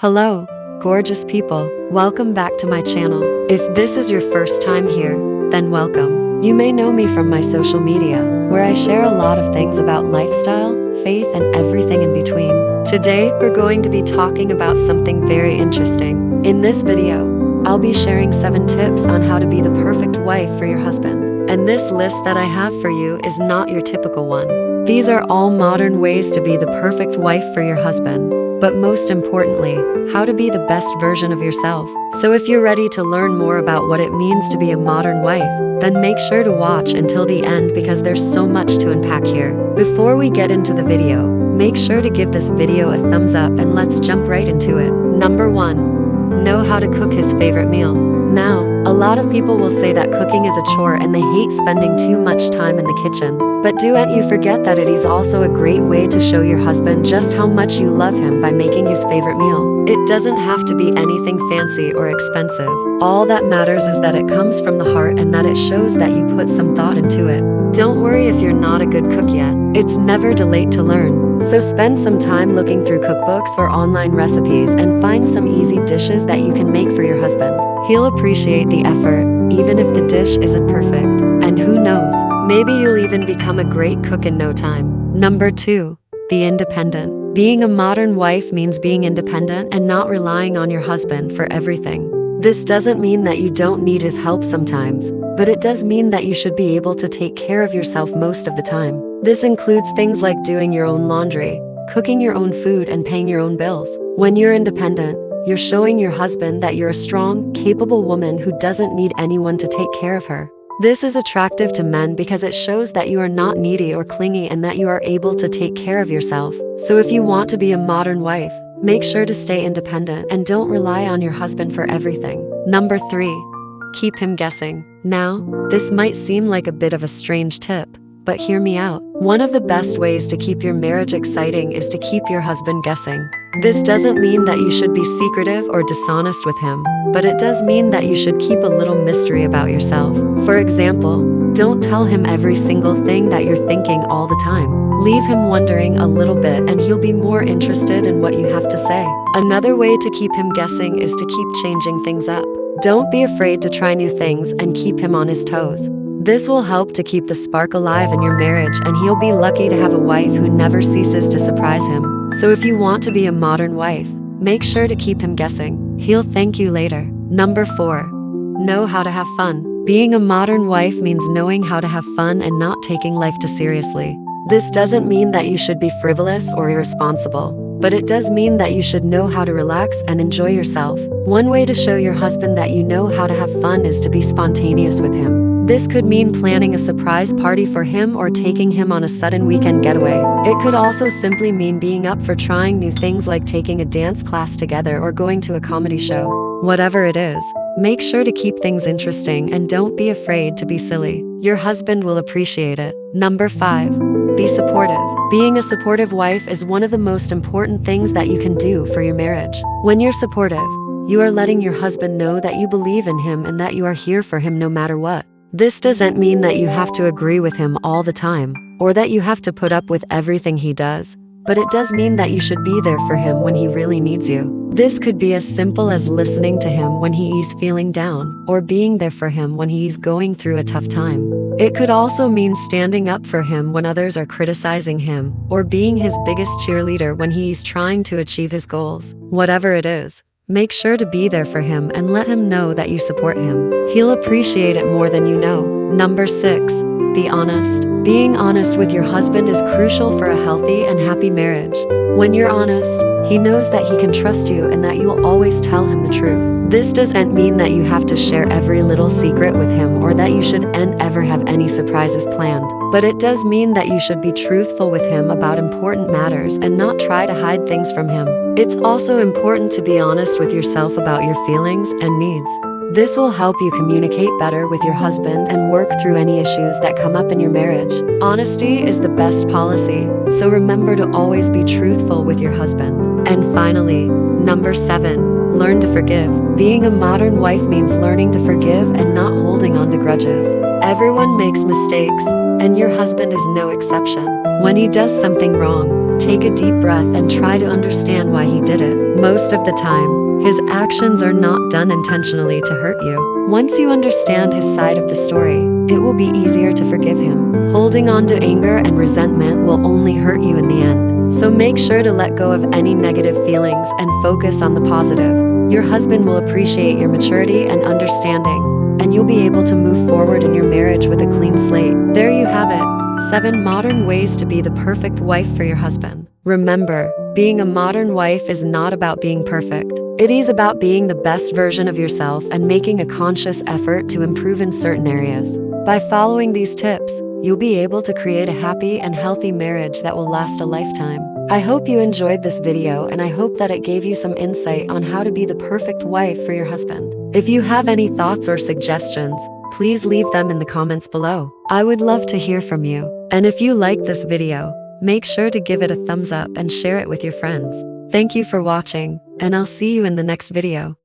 Hello, gorgeous people. Welcome back to my channel. If this is your first time here, then welcome. You may know me from my social media, where I share a lot of things about lifestyle, faith, and everything in between. Today, we're going to be talking about something very interesting. In this video, I'll be sharing 7 tips on how to be the perfect wife for your husband. And this list that I have for you is not your typical one. These are all modern ways to be the perfect wife for your husband. But most importantly, how to be the best version of yourself. So if you're ready to learn more about what it means to be a modern wife, then make sure to watch until the end because there's so much to unpack here. Before we get into the video, make sure to give this video a thumbs up and let's jump right into it. Number 1. Know how to cook his favorite meal. Now, a lot of people will say that cooking is a chore and they hate spending too much time in the kitchen. But don't you forget that it is also a great way to show your husband just how much you love him by making his favorite meal. It doesn't have to be anything fancy or expensive. All that matters is that it comes from the heart and that it shows that you put some thought into it. Don't worry if you're not a good cook yet. It's never too late to learn. So spend some time looking through cookbooks or online recipes and find some easy dishes that you can make for your husband. He'll appreciate the effort, even if the dish isn't perfect. And who knows, maybe you'll even become a great cook in no time. Number 2. Be independent. Being a modern wife means being independent and not relying on your husband for everything. This doesn't mean that you don't need his help sometimes, but it does mean that you should be able to take care of yourself most of the time. This includes things like doing your own laundry, cooking your own food, and paying your own bills. When you're independent, you're showing your husband that you're a strong, capable woman who doesn't need anyone to take care of her. This is attractive to men because it shows that you are not needy or clingy and that you are able to take care of yourself. So if you want to be a modern wife, make sure to stay independent and don't rely on your husband for everything. Number 3. Keep him guessing. Now, this might seem like a bit of a strange tip, but hear me out. One of the best ways to keep your marriage exciting is to keep your husband guessing. This doesn't mean that you should be secretive or dishonest with him, but it does mean that you should keep a little mystery about yourself. For example, don't tell him every single thing that you're thinking all the time. Leave him wondering a little bit and he'll be more interested in what you have to say. Another way to keep him guessing is to keep changing things up. Don't be afraid to try new things and keep him on his toes. This will help to keep the spark alive in your marriage and he'll be lucky to have a wife who never ceases to surprise him. So if you want to be a modern wife, make sure to keep him guessing. He'll thank you later. Number 4. Know how to have fun. Being a modern wife means knowing how to have fun and not taking life too seriously. This doesn't mean that you should be frivolous or irresponsible, but it does mean that you should know how to relax and enjoy yourself. One way to show your husband that you know how to have fun is to be spontaneous with him. This could mean planning a surprise party for him or taking him on a sudden weekend getaway. It could also simply mean being up for trying new things like taking a dance class together or going to a comedy show. Whatever it is, make sure to keep things interesting and don't be afraid to be silly. Your husband will appreciate it. Number 5. Be supportive. Being a supportive wife is one of the most important things that you can do for your marriage. When you're supportive, you are letting your husband know that you believe in him and that you are here for him no matter what. This doesn't mean that you have to agree with him all the time, or that you have to put up with everything he does, but it does mean that you should be there for him when he really needs you. This could be as simple as listening to him when he is feeling down, or being there for him when he's going through a tough time. It could also mean standing up for him when others are criticizing him, or being his biggest cheerleader when he's trying to achieve his goals. Whatever it is, make sure to be there for him and let him know that you support him. He'll appreciate it more than you know. Number 6. Be honest. Being honest with your husband is crucial for a healthy and happy marriage. When you're honest, he knows that he can trust you and that you'll always tell him the truth. This doesn't mean that you have to share every little secret with him or that you should ever have any surprises planned. But it does mean that you should be truthful with him about important matters and not try to hide things from him. It's also important to be honest with yourself about your feelings and needs. This will help you communicate better with your husband and work through any issues that come up in your marriage. Honesty is the best policy, so remember to always be truthful with your husband. And finally, number 7. Learn to forgive. Being a modern wife means learning to forgive and not holding on to grudges. Everyone makes mistakes, and your husband is no exception. When he does something wrong, take a deep breath and try to understand why he did it. Most of the time, his actions are not done intentionally to hurt you. Once you understand his side of the story, it will be easier to forgive him. Holding on to anger and resentment will only hurt you in the end. So make sure to let go of any negative feelings and focus on the positive. Your husband will appreciate your maturity and understanding, and you'll be able to move forward in your marriage with a clean slate. There you have it. 7 modern ways to be the perfect wife for your husband. Remember, being a modern wife is not about being perfect. It is about being the best version of yourself and making a conscious effort to improve in certain areas. By following these tips, you'll be able to create a happy and healthy marriage that will last a lifetime. I hope you enjoyed this video, and I hope that it gave you some insight on how to be the perfect wife for your husband. If you have any thoughts or suggestions, please leave them in the comments below. I would love to hear from you. And if you like this video, make sure to give it a thumbs up and share it with your friends. Thank you for watching, and I'll see you in the next video.